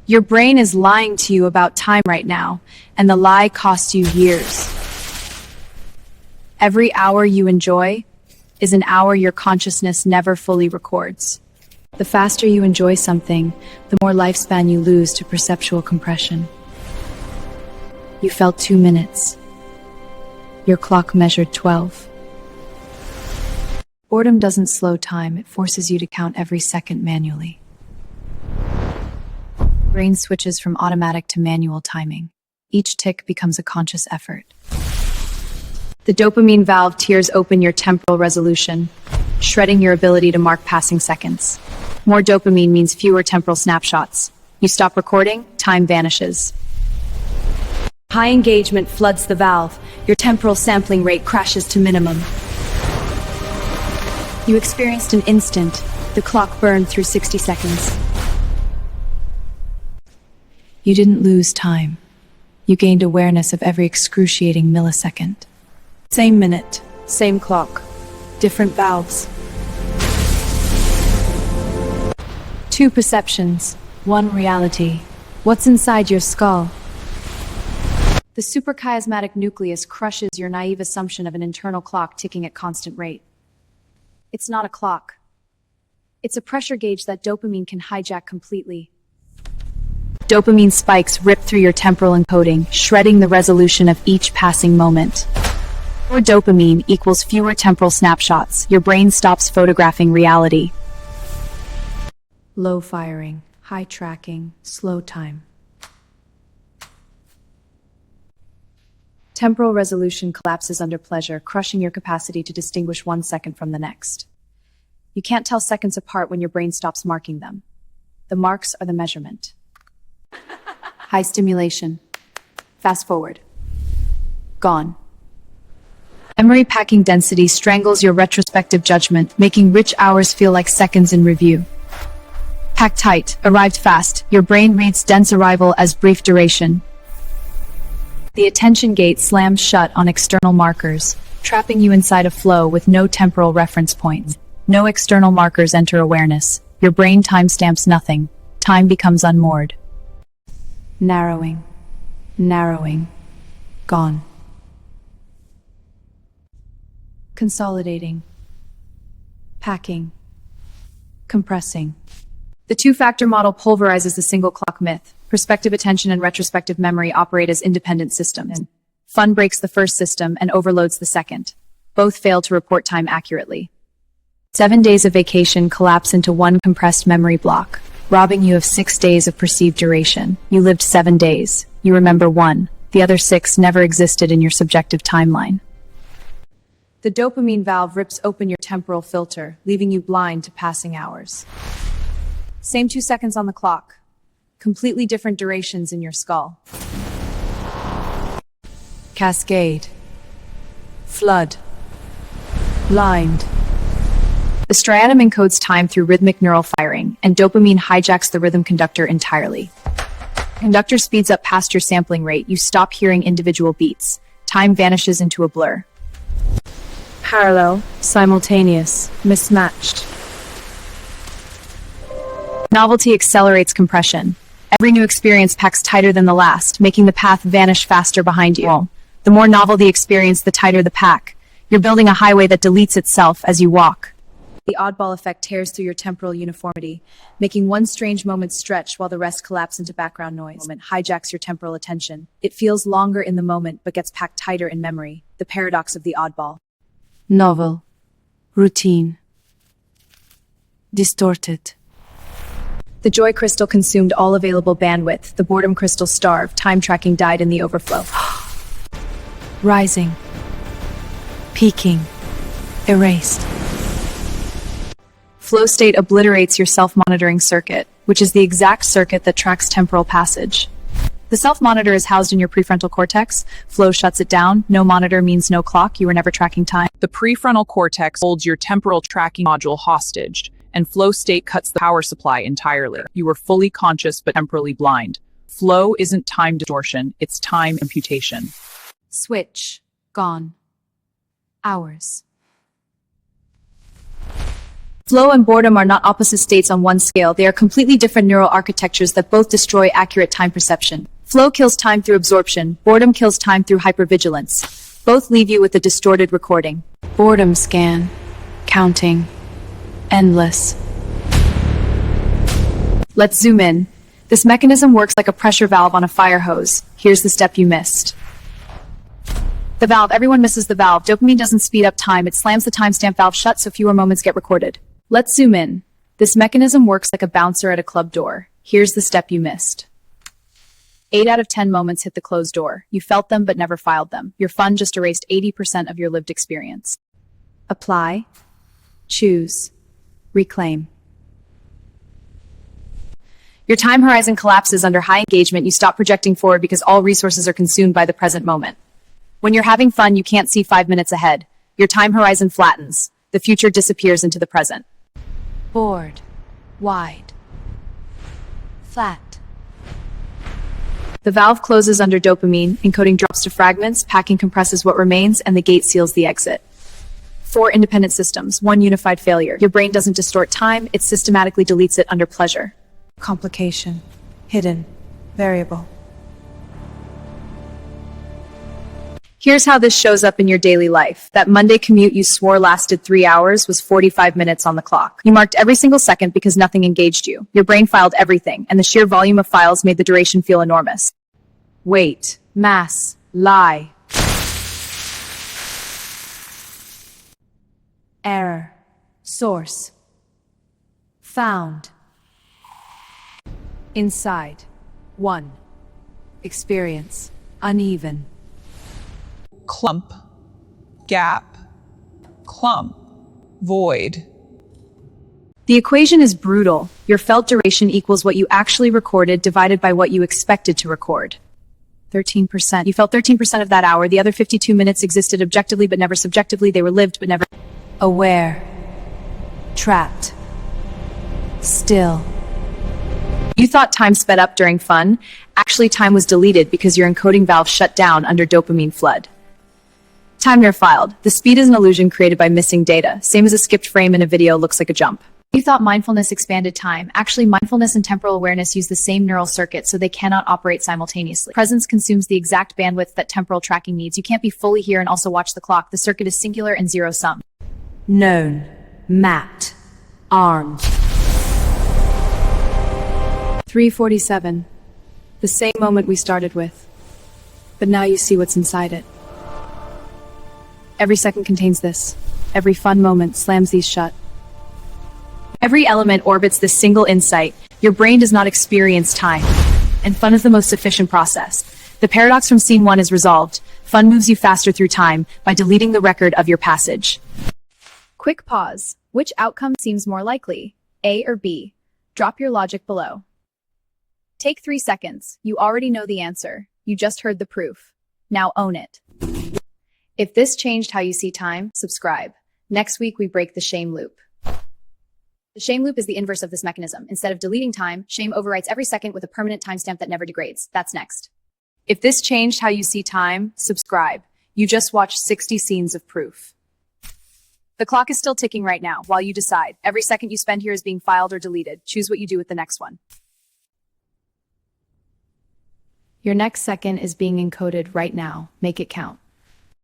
Your brain is lying to you about time right now, and the lie costs you years. Every hour you enjoy is an hour your consciousness never fully records. The faster you enjoy something, the more lifespan you lose to perceptual compression. You felt 2 minutes. Your clock measured 12. Boredom doesn't slow time, it forces you to count every second manually. Brain switches from automatic to manual timing. Each tick becomes a conscious effort. The dopamine valve tears open your temporal resolution, shredding your ability to mark passing seconds. More dopamine means fewer temporal snapshots. You stop recording, time vanishes. High engagement floods the valve. Your temporal sampling rate crashes to minimum. You experienced an instant. The clock burned through 60 seconds. You didn't lose time. You gained awareness of every excruciating millisecond. Same minute, same clock, different valves. 2 perceptions, 1 reality. What's inside your skull? The suprachiasmatic nucleus crushes your naive assumption of an internal clock ticking at constant rate. It's not a clock. It's a pressure gauge that dopamine can hijack completely. Dopamine spikes rip through your temporal encoding, shredding the resolution of each passing moment. More dopamine equals fewer temporal snapshots. Your brain stops photographing reality. Low firing, high tracking, slow time. Temporal resolution collapses under pleasure, crushing your capacity to distinguish 1 second from the next. You can't tell seconds apart when your brain stops marking them. The marks are the measurement. High stimulation. Fast forward. Gone. Memory packing density strangles your retrospective judgment, making rich hours feel like seconds in review. Packed tight, arrived fast, your brain reads dense arrival as brief duration. The attention gate slams shut on external markers, trapping you inside a flow with no temporal reference points. No external markers enter awareness. Your brain timestamps nothing. Time becomes unmoored. Narrowing. Narrowing. Gone. Consolidating. Packing. Compressing. The 2-factor model pulverizes the single clock myth. Perspective attention and retrospective memory operate as independent systems. Fun breaks the first system and overloads the second. Both fail to report time accurately. 7 days of vacation collapse into 1 compressed memory block, robbing you of 6 days of perceived duration. You lived 7 days. You remember 1. The other 6 never existed in your subjective timeline. The dopamine valve rips open your temporal filter, leaving you blind to passing hours. Same 2 seconds on the clock. Completely different durations in your skull. Cascade. Flood. Blind. The striatum encodes time through rhythmic neural firing, and dopamine hijacks the rhythm conductor entirely. Conductor speeds up past your sampling rate. You stop hearing individual beats. Time vanishes into a blur. Parallel, simultaneous, mismatched. Novelty accelerates compression. Every new experience packs tighter than the last, making the path vanish faster behind you. The more novel the experience, the tighter the pack. You're building a highway that deletes itself as you walk. The oddball effect tears through your temporal uniformity, making one strange moment stretch while the rest collapse into background noise. Moment hijacks your temporal attention. It feels longer in the moment, but gets packed tighter in memory. The paradox of the oddball. Novel. Routine. Distorted. The joy crystal consumed all available bandwidth. The boredom crystal starved. Time tracking died in the overflow. Rising. Peaking. Erased. Flow state obliterates your self-monitoring circuit, which is the exact circuit that tracks temporal passage. The self-monitor is housed in your prefrontal cortex. Flow shuts it down. No monitor means no clock. You were never tracking time. The prefrontal cortex holds your temporal tracking module hostage, and flow state cuts the power supply entirely. You are fully conscious but temporally blind. Flow isn't time distortion, it's time imputation. Switch. Gone. Hours. Flow and boredom are not opposite states on one scale. They are completely different neural architectures that both destroy accurate time perception. Flow kills time through absorption. Boredom kills time through hypervigilance. Both leave you with a distorted recording. Boredom scan. Counting. Endless. Let's zoom in. This mechanism works like a pressure valve on a fire hose. Here's the step you missed. The valve. Everyone misses the valve. Dopamine doesn't speed up time. It slams the timestamp valve shut so fewer moments get recorded. Let's zoom in. This mechanism works like a bouncer at a club door. Here's the step you missed. 8 out of 10 moments hit the closed door. You felt them but never filed them. Your fun just erased 80% of your lived experience. Apply. Choose. Reclaim. Your time horizon collapses under high engagement. You stop projecting forward because all resources are consumed by the present moment. When you're having fun, you can't see 5 minutes ahead. Your time horizon flattens. The future disappears into the present. Bored. Wide. Flat. The valve closes under dopamine, encoding drops to fragments, packing compresses what remains, and the gate seals the exit. 4 independent systems, 1 unified failure. Your brain doesn't distort time, it systematically deletes it under pleasure. Complication. Hidden. Variable. Here's how this shows up in your daily life. That Monday commute you swore lasted 3 hours was 45 minutes on the clock. You marked every single second because nothing engaged you. Your brain filed everything, and the sheer volume of files made the duration feel enormous. Wait. Mass. Lie. Error. Source. Found. Inside. 1. Experience. Uneven. Clump, gap, clump, void. The equation is brutal. Your felt duration equals what you actually recorded divided by what you expected to record. 13%. You felt 13% of that hour. The other 52 minutes existed objectively but never subjectively. They were lived but never. Aware. Trapped. Still. You thought time sped up during fun. Actually, time was deleted because your encoding valve shut down under dopamine flood. Time near filed. The speed is an illusion created by missing data. Same as a skipped frame in a video looks like a jump. You thought mindfulness expanded time. Actually, mindfulness and temporal awareness use the same neural circuit, so they cannot operate simultaneously. Presence consumes the exact bandwidth that temporal tracking needs. You can't be fully here and also watch the clock. The circuit is singular and zero-sum. Known. Mapped. Armed. 3:47. The same moment we started with. But now you see what's inside it. Every second contains this. Every fun moment slams these shut. Every element orbits this single insight. Your brain does not experience time. And fun is the most efficient process. The paradox from scene 1 is resolved. Fun moves you faster through time by deleting the record of your passage. Quick pause. Which outcome seems more likely? A or B? Drop your logic below. Take 3 seconds. You already know the answer. You just heard the proof. Now own it. If this changed how you see time, subscribe. Next week, we break the shame loop. The shame loop is the inverse of this mechanism. Instead of deleting time, shame overwrites every second with a permanent timestamp that never degrades. That's next. If this changed how you see time, subscribe. You just watched 60 scenes of proof. The clock is still ticking right now while you decide. Every second you spend here is being filed or deleted. Choose what you do with the next one. Your next second is being encoded right now. Make it count.